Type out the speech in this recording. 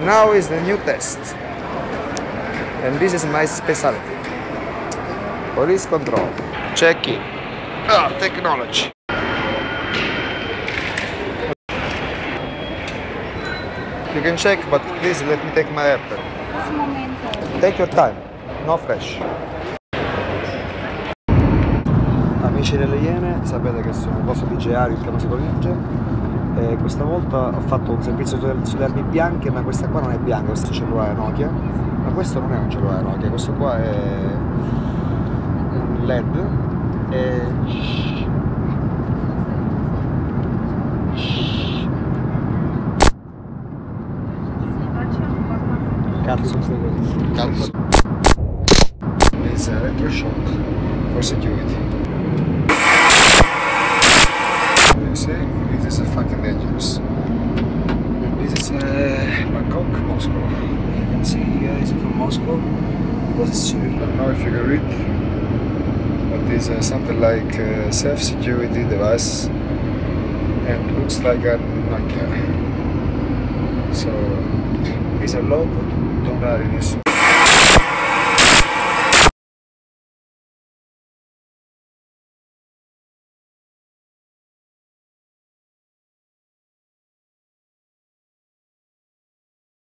Now is the new test, and this is my specialty. Police control. Check in. Technology. You can check, but please let me take my app. Take your time, no fresh. Amici delle Iene, sapete che sono il vostro DJ Ari, il Kamasutra Ninja, e questa volta ho fatto un servizio sulle armi bianche, ma questa qua non è bianca, questo è un cellulare Nokia, ma questo non è un cellulare Nokia, questo qua è un LED e... Cazzo. It's a electroshock for security. You see, this is fucking dangerous. And this is Bangkok Moscow. You can see guys from Moscow because it's cheap. I don't know if you can read, but this is something like a self-security device and looks like a Nokia. So it's a logo. Don't buy this.